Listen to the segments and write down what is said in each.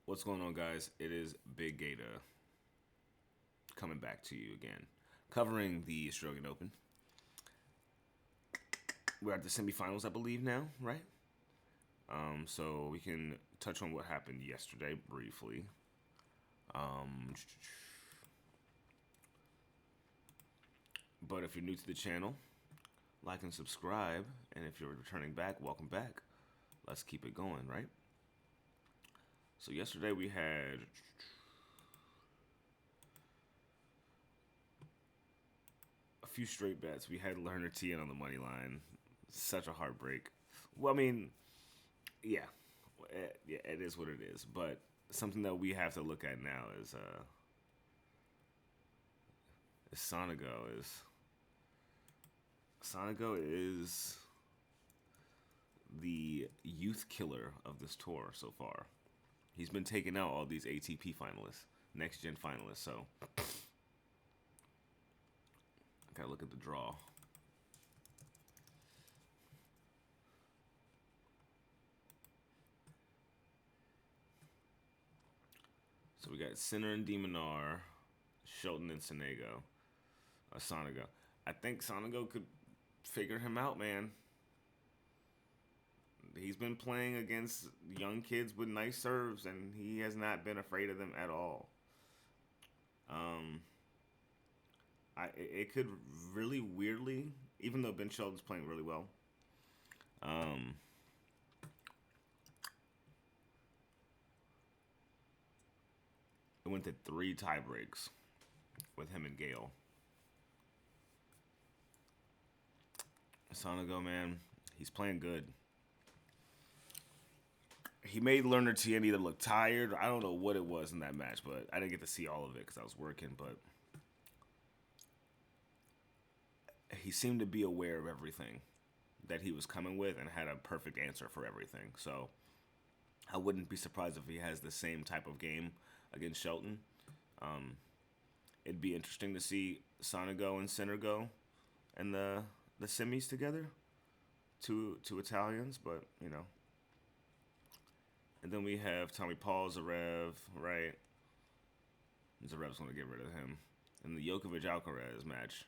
What's going on, guys? It is Big Gata coming back to you again, covering the Australian Open. We're at the semifinals, I believe, now, right? So we can touch on what happened yesterday briefly. Um, but if you're new to the channel, like and subscribe. And if you're returning back, welcome back. Let's keep it going, right? So yesterday we had a few straight bets. We had Lerner Tien on the money line. Such a heartbreak. Well, I mean, yeah, yeah, it is what it is. But something that we have to look at now is Sonego. Sonego is the youth killer of this tour so far. He's been taking out all these ATP finalists, next gen finalists. So I gotta look at the draw. So we got Sinner and Demonar, Shelton and Sonego. I think Sonego could figure him out, man. He's been playing against young kids with nice serves, and he has not been afraid of them at all. Um, it could really weirdly, even though Ben Shelton's playing really well, um, it went to 3 tie breaks with him and Gale. Sonego, man, he's playing good. He made Lerner Tien either look tired. I don't know what it was in that match, but I didn't get to see all of it because I was working. But he seemed to be aware of everything that he was coming with and had a perfect answer for everything. So I wouldn't be surprised if he has the same type of game against Shelton. It'd be interesting to see Sonego and Sinner go and the semis together. Two Italians, but you know. And then we have Tommy Paul, Zverev, right? Zverev's going to get rid of him. And the Djokovic Alcaraz match,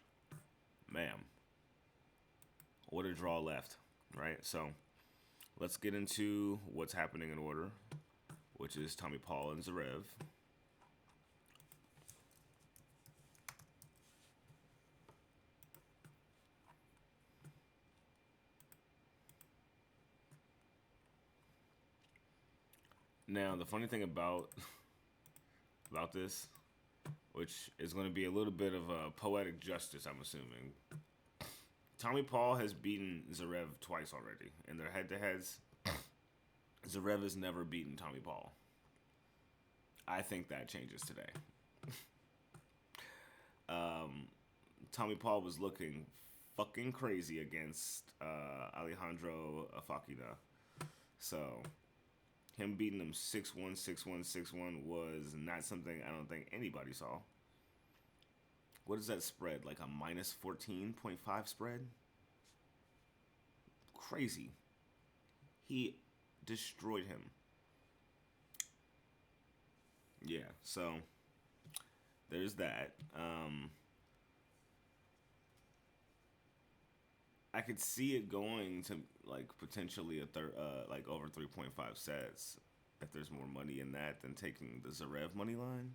ma'am, what a draw left, right? So let's get into what's happening in order, which is Tommy Paul and Zverev. Now, the funny thing about this, which is going to be a little bit of a poetic justice, I'm assuming. Tommy Paul has beaten Zverev twice already in their head-to-heads. Zverev has never beaten Tommy Paul. I think that changes today. Tommy Paul was looking fucking crazy against Alejandro Afakina. So him beating him 6-1, 6-1, 6-1 was not something I don't think anybody saw. What is that spread? Like a minus 14.5 spread? Crazy. He destroyed him. Yeah, so there's that. I could see it going to like potentially like over 3.5 sets if there's more money in that than taking the Zverev money line.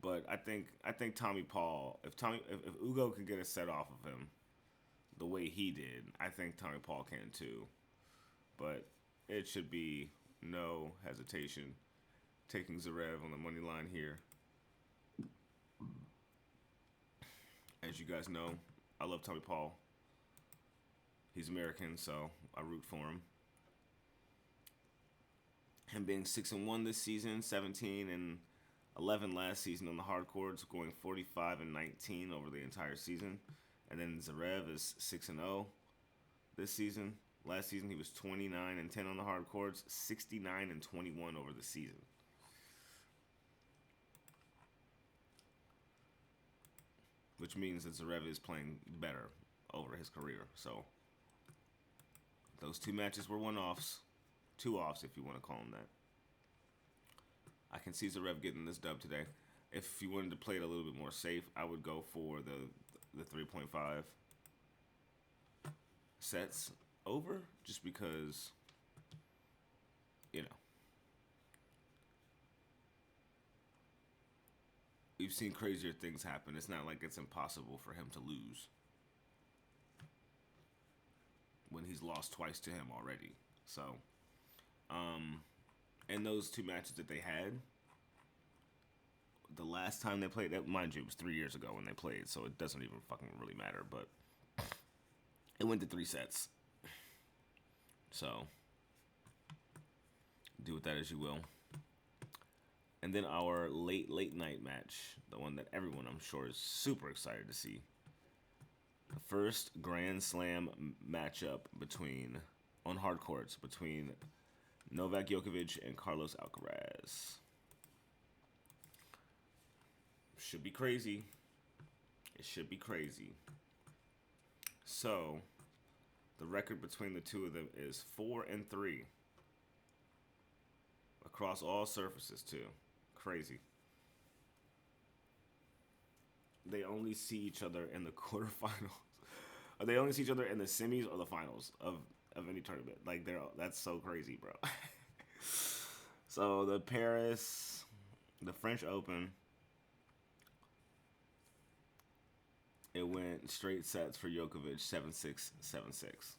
But I think Tommy Paul, if Ugo could get a set off of him the way he did, I think Tommy Paul can too. But it should be no hesitation taking Zverev on the money line here. As you guys know, I love Tommy Paul. He's American, so I root for him. Him being 6-1 this season, 17-11 last season on the hard courts, going 45-19 over the entire season. And then Zverev is 6-0 this season. Last season he was 29-10 on the hard courts, 69-21 over the season. Which means that Zverev is playing better over his career. So Those two matches were one-offs. Two offs, if you want to call them that. I can see Zverev getting this dub today. If you wanted to play it a little bit more safe, I would go for the 3.5 sets over, just because, you know, we've seen crazier things happen. It's not like it's impossible for him to lose when he's lost twice to him already. So, and those two matches that they had, the last time they played, that, mind you, it was 3 years ago when they played, so it doesn't even fucking really matter, but it went to 3 sets. So, do with that as you will. And then our late night match, the one that everyone, I'm sure, is super excited to see. The first Grand Slam matchup on hard courts, between Novak Djokovic and Carlos Alcaraz. Should be crazy. It should be crazy. So, the record between the two of them is 4-3. Across all surfaces, too. Crazy. They only see each other in the quarterfinals. Or they only see each other in the semis or the finals of any tournament. Like, that's so crazy, bro. So, the French Open, it went straight sets for Djokovic, 7-6, 7-6.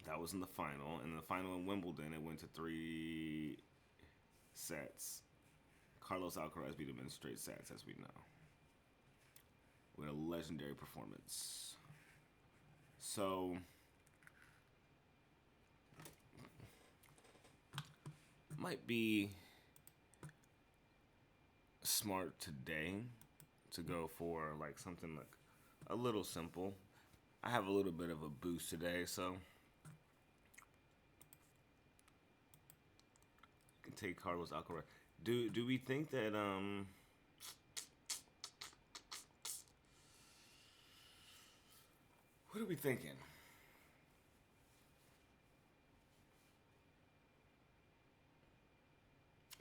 That was in the final. In the final in Wimbledon, it went to 3 sets. Carlos Alcaraz beat him in straight sets, as we know, with a legendary performance. So, might be smart today to go for like something like a little simple. I have a little bit of a boost today, so I can take Carlos Alcaraz. Do we think that what are we thinking?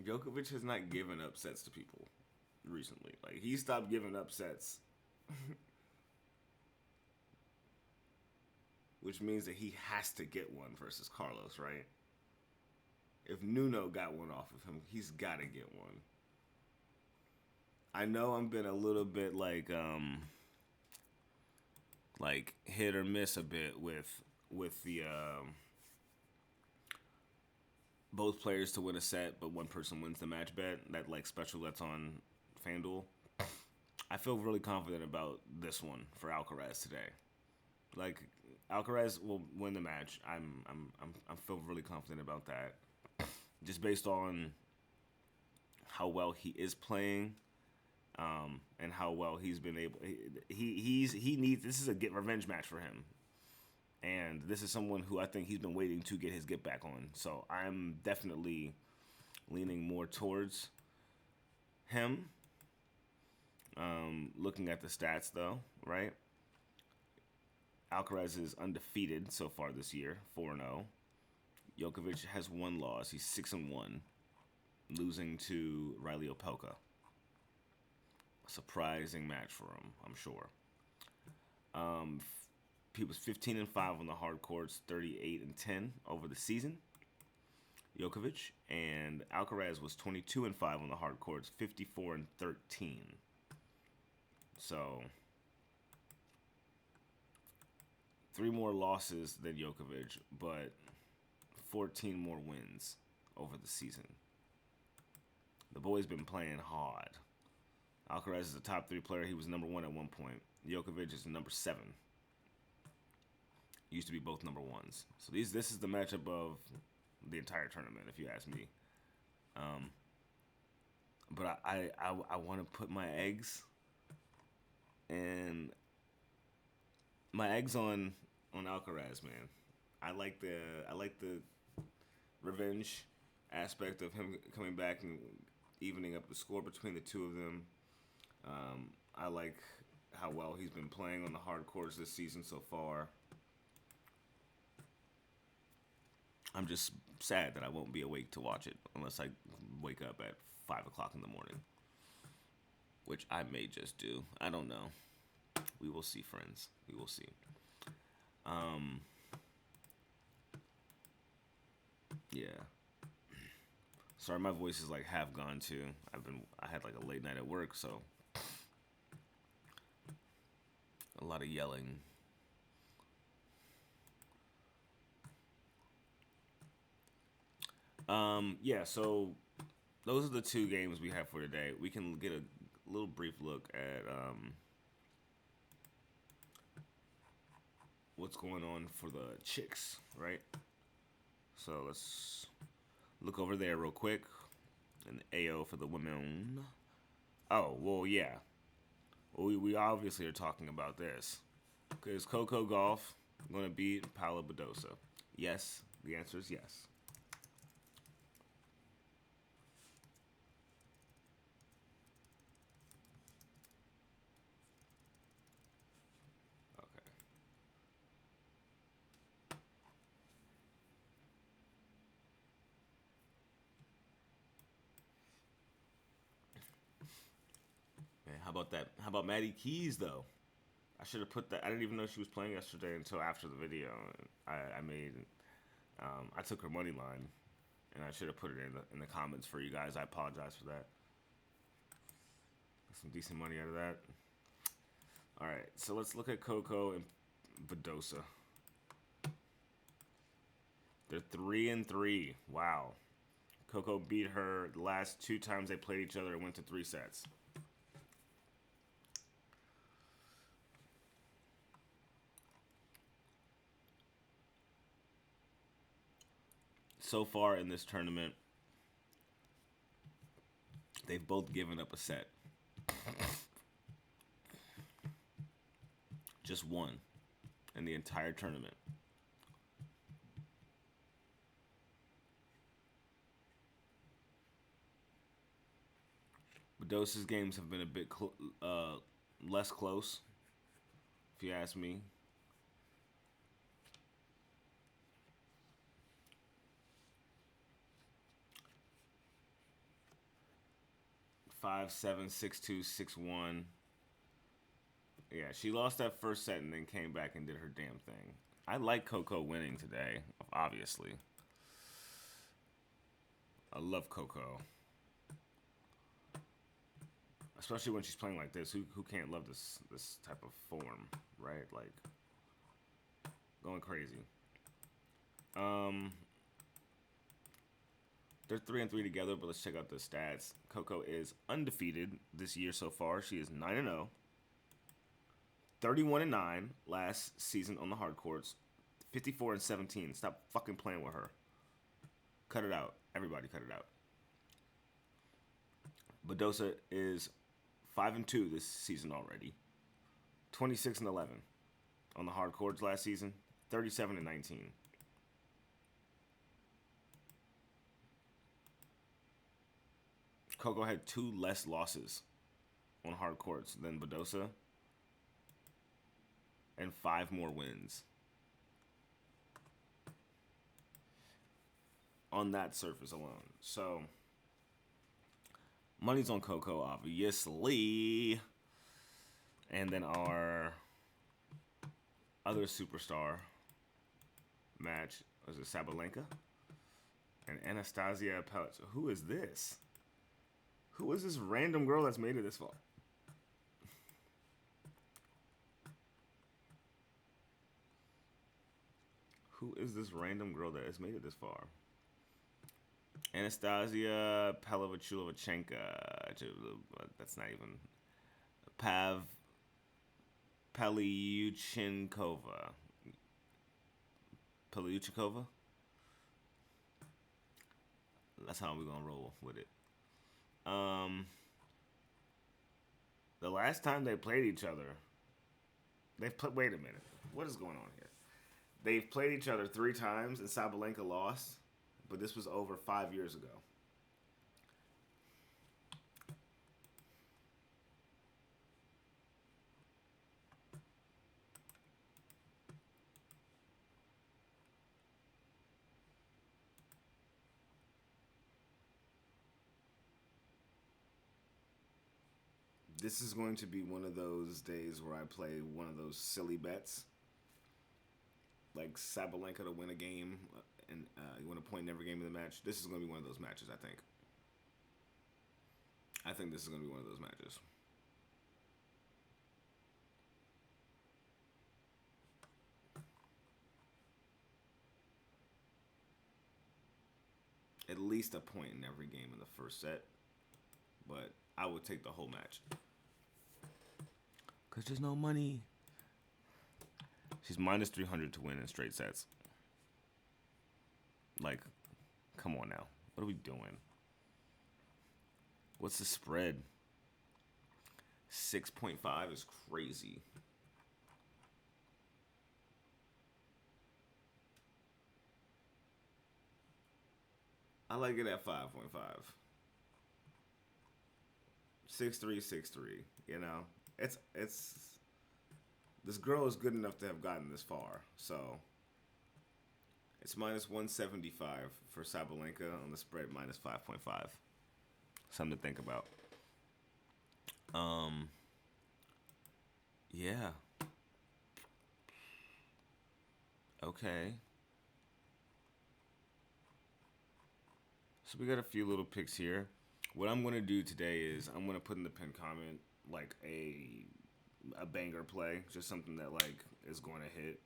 Djokovic has not given up sets to people recently. Like, he stopped giving up sets. Which means that he has to get one versus Carlos, right? If Nuno got one off of him, he's got to get one. I know I'm been a little bit like hit or miss a bit with the both players to win a set, but one person wins the match bet. That like special that's on FanDuel. I feel really confident about this one for Alcaraz today. Like, Alcaraz will win the match. I feel really confident about that, just based on how well he is playing, and how well he's been able. He needs. This is a get revenge match for him, and this is someone who I think he's been waiting to get his get back on. So I'm definitely leaning more towards him. Looking at the stats, though, right? Alcaraz is undefeated so far this year, 4-0. Djokovic has 1 loss. He's 6-1, losing to Riley Opelka. A surprising match for him, I'm sure. He was 15-5 on the hard courts, 38-10 over the season. Djokovic, and Alcaraz was 22-5 on the hard courts, 54-13. So 3 more losses than Djokovic, but 14 more wins over the season. The boy's been playing hard. Alcaraz is a top 3 player. He was number 1 at one point. Djokovic is number 7. Used to be both number 1s. So this is the matchup of the entire tournament, if you ask me. But I want to put my eggs on Alcaraz, man. I like the revenge aspect of him coming back and evening up the score between the two of them. I like how well he's been playing on the hard courts this season so far. I'm just sad that I won't be awake to watch it unless I wake up at 5 o'clock in the morning, which I may just do. I don't know. We will see, friends. We will see. Yeah. Sorry, my voice is like half gone too. I had like a late night at work, so a lot of yelling. Yeah, so those are the two games we have for today. We can get a little brief look at what's going on for the chicks, right? So let's look over there real quick. And AO for the women. Oh, well, yeah. Well, we obviously are talking about this. Because Coco Gauff going to beat Paula Badosa? Yes. The answer is yes. Okay. Man, how about that? How about Maddie Keys, though? I should have put that. I didn't even know she was playing yesterday until after the video. I made, I took her money line, and I should have put it in the comments for you guys. I apologize for that. Got some decent money out of that. All right, so let's look at Coco and Badosa. They're 3-3. Wow. Coco beat her the last 2 times they played each other and went to 3 sets. So far in this tournament, they've both given up a set. Just one in the entire tournament. Badosa's games have been a bit less close, if you ask me. 5-7, 6-2, 6-1. Yeah, she lost that first set and then came back and did her damn thing. I like Coco winning today, obviously. I love Coco. Especially when she's playing like this. Who can't love this type of form, right? Like, going crazy. They're 3-3 together, but let's check out the stats. Coco is undefeated this year so far. She is 9-0. 31-9 last season on the hard courts. 54-17. Stop fucking playing with her. Cut it out. Everybody cut it out. Badosa is 5-2 this season already. 26-11 on the hard courts last season. 37-19. Coco had 2 less losses on hard courts than Badosa and 5 more wins on that surface alone. So, money's on Coco, obviously. And then our other superstar match was it Sabalenka and Anastasia Pellet. Who is this? Who is this random girl that's made it this far? Who is this random girl that has made it this far? Anastasia Palavachulova-Chenka. That's not even. Paliuchenkova. Paliuchikova? That's how we're going to roll with it. The last time they played each other, wait a minute. What is going on here? They've played each other 3 times and Sabalenka lost, but this was over 5 years ago. This is going to be one of those days where I play one of those silly bets, like Sabalenka to win a game, and you win a point in every game of the match. This is going to be one of those matches, I think. I think this is going to be one of those matches. At least a point in every game in the first set, but I would take the whole match. Because there's no money. She's minus 300 to win in straight sets. Like, come on now. What are we doing? What's the spread? 6.5 is crazy. I like it at 5.5. 6.3, 6.3. You know, it's this girl is good enough to have gotten this far. So it's minus 175 for Sabalenka on the spread, minus 5.5. Something to think about. Yeah. Okay. So we got a few little picks here. What I'm going to do today is I'm going to put in the pinned comment like a banger play, just something that like is going to hit,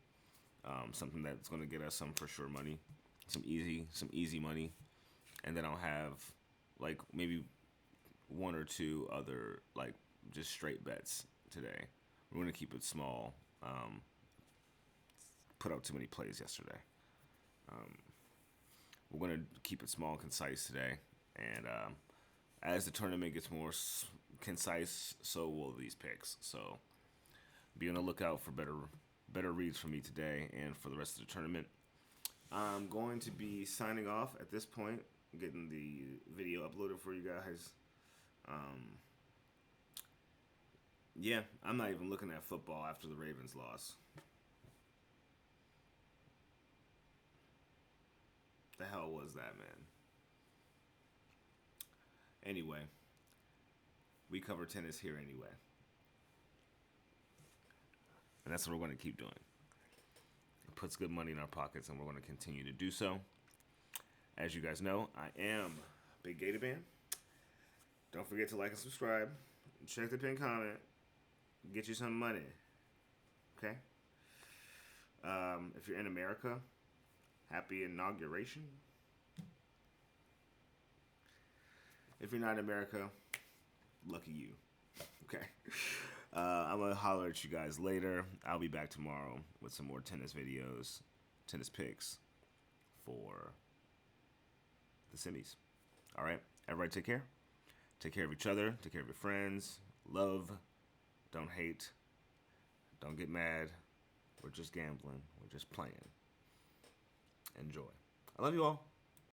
something that's going to get us some for sure money, some easy money, and then I'll have like maybe one or two other like just straight bets today. We're going to keep it small. Put out too many plays yesterday. We're going to keep it small and concise today, and as the tournament gets more concise, so will these picks. So be on the lookout for better reads from me today and for the rest of the tournament. I'm going to be signing off at this point, getting the video uploaded for you guys. Yeah, I'm not even looking at football after the Ravens loss. The hell was that, man? Anyway, we cover tennis here anyway. And that's what we're going to keep doing. It puts good money in our pockets, and we're going to continue to do so. As you guys know, I am Big Gator Band. Don't forget to like and subscribe. Check the pinned comment. Get you some money. Okay? If you're in America, happy inauguration. If you're not in America, lucky you. Okay? I'm going to holler at you guys later. I'll be back tomorrow with some more tennis videos, tennis picks for the semis. All right? Everybody take care. Take care of each other. Take care of your friends. Love. Don't hate. Don't get mad. We're just gambling. We're just playing. Enjoy. I love you all.